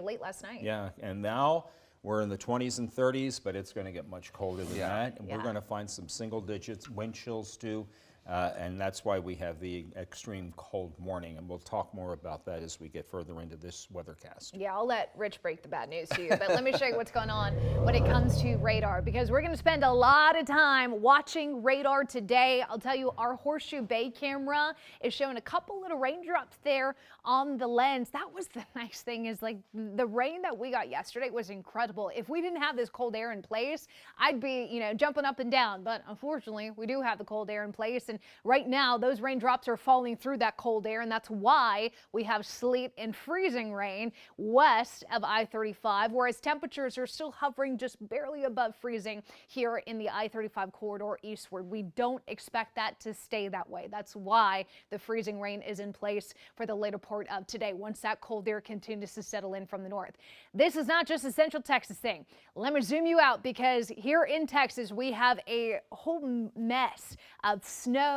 late last night. Yeah, and now we're in the 20s and 30s, but it's going to get much colder than that. And we're going to find some single digits wind chills too. And that's why we have the extreme cold warning. And we'll talk more about that as we get further into this weathercast. Yeah, I'll let Rich break the bad news to you. But let me show you what's going on when it comes to radar, because we're going to spend a lot of time watching radar today. I'll tell you, our Horseshoe Bay camera is showing a couple little raindrops there on the lens. That was the nice thing, is like the rain that we got yesterday was incredible. If we didn't have this cold air in place, I'd be, jumping up and down. But unfortunately, we do have the cold air in place. And right now, those raindrops are falling through that cold air, and that's why we have sleet and freezing rain west of I-35, whereas temperatures are still hovering just barely above freezing here in the I-35 corridor eastward. We don't expect that to stay that way. That's why the freezing rain is in place for the later part of today, once that cold air continues to settle in from the north. This is not just a Central Texas thing. Let me zoom you out, because here in Texas, we have a whole mess of snow,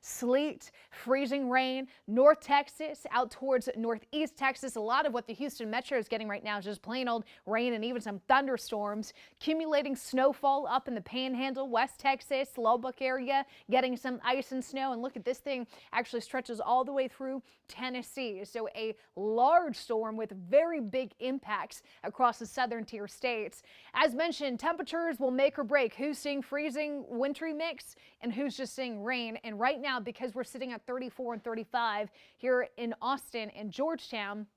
sleet, freezing rain. North Texas out towards northeast Texas. A lot of what the Houston metro is getting right now is just plain old rain and even some thunderstorms. Accumulating snowfall up in the Panhandle, West Texas, Lubbock area, getting some ice and snow. And look at this thing, actually stretches all the way through Tennessee. So a large storm with very big impacts across the southern tier states. As mentioned, temperatures will make or break who's seeing freezing wintry mix and who's just seeing rain. And right now, because we're sitting at 34 and 35 here in Austin and Georgetown,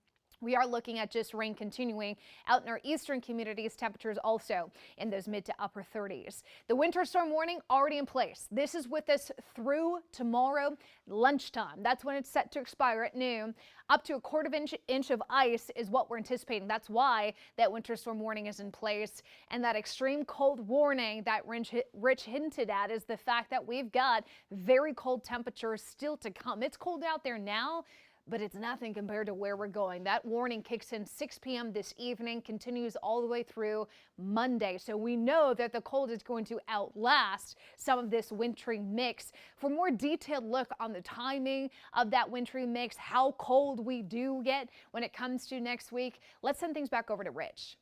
we are looking at just rain continuing out in our eastern communities. Temperatures also in those mid to upper 30s. The winter storm warning already in place. This is with us through tomorrow lunchtime. That's when it's set to expire at noon. Up to a quarter of inch of ice is what we're anticipating. That's why that winter storm warning is in place. And that extreme cold warning that Rich hinted at is the fact that we've got very cold temperatures still to come. It's cold out there now, but it's nothing compared to where we're going. That warning kicks in 6 p.m. this evening, continues all the way through Monday. So we know that the cold is going to outlast some of this wintry mix. For more detailed look on the timing of that wintry mix, how cold we do get when it comes to next week, let's send things back over to Rich.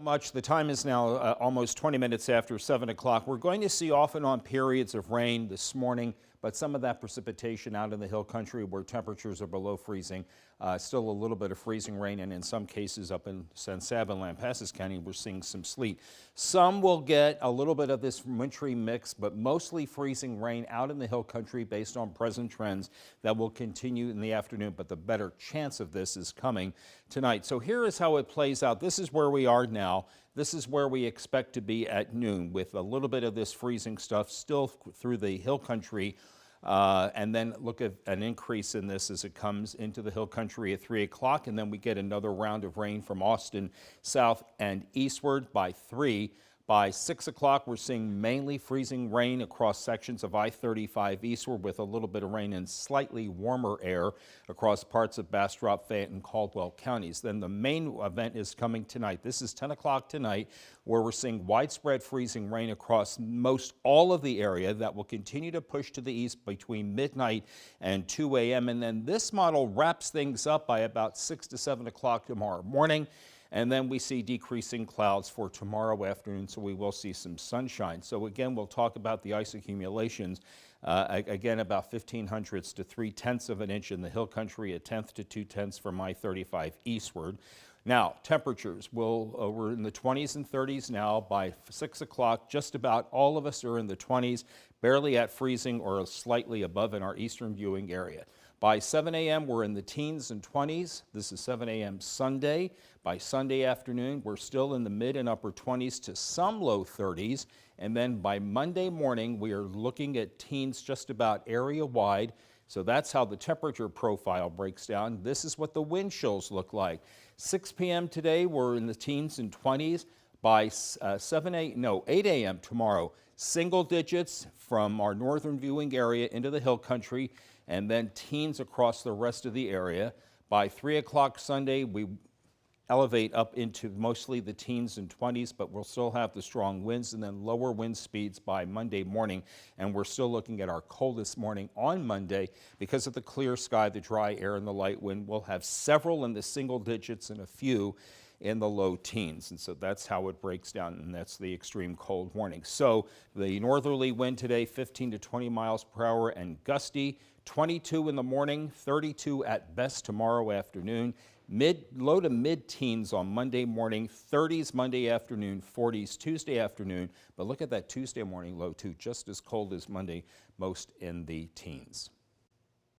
Much. The time is now almost 20 minutes after 7 o'clock. We're going to see off and on periods of rain this morning, but some of that precipitation out in the hill country where temperatures are below freezing. Still a little bit of freezing rain, and in some cases up in San Sab and Lampasas County, we're seeing some sleet. Some will get a little bit of this wintry mix, but mostly freezing rain out in the hill country based on present trends that will continue in the afternoon, but the better chance of this is coming tonight. So here is how it plays out. This is where we are now. This is where we expect to be at noon, with a little bit of this freezing stuff still through the hill country. And then look at an increase in this as it comes into the hill country at 3 o'clock. And then we get another round of rain from Austin south and eastward by 3. By 6 o'clock, we're seeing mainly freezing rain across sections of I-35 eastward, with a little bit of rain and slightly warmer air across parts of Bastrop, Fayette, and Caldwell counties. Then the main event is coming tonight. This is 10 o'clock tonight, where we're seeing widespread freezing rain across most all of the area that will continue to push to the east between midnight and 2 a.m. And then this model wraps things up by about 6 to 7 o'clock tomorrow morning. And then we see decreasing clouds for tomorrow afternoon, so we will see some sunshine. So again, we'll talk about the ice accumulations. Again, about 0.15 to 0.3 of an inch in the hill country, 1/10 to 2/10 from I-35 eastward. Now, temperatures, we're in the 20s and 30s now. By 6 o'clock, just about all of us are in the 20s, barely at freezing or slightly above in our eastern viewing area. By 7 a.m., we're in the teens and 20s. This is 7 a.m. Sunday. By Sunday afternoon, we're still in the mid and upper 20s to some low 30s. And then by Monday morning, we are looking at teens just about area-wide. So that's how the temperature profile breaks down. This is what the wind chills look like. 6 p.m. today, we're in the teens and 20s. By 8 a.m. tomorrow, single digits from our northern viewing area into the hill country, and then teens across the rest of the area. By 3 o'clock Sunday, we elevate up into mostly the teens and 20s, but we'll still have the strong winds and then lower wind speeds by Monday morning. And we're still looking at our coldest morning on Monday because of the clear sky, the dry air, and the light wind. We'll have several in the single digits and a few in the low teens. And so that's how it breaks down, and that's the extreme cold warning. So the northerly wind today, 15 to 20 miles per hour and gusty, 22 in the morning, 32 at best tomorrow afternoon. Low to mid-teens on Monday morning, 30s Monday afternoon, 40s Tuesday afternoon. But look at that Tuesday morning low too, just as cold as Monday, most in the teens.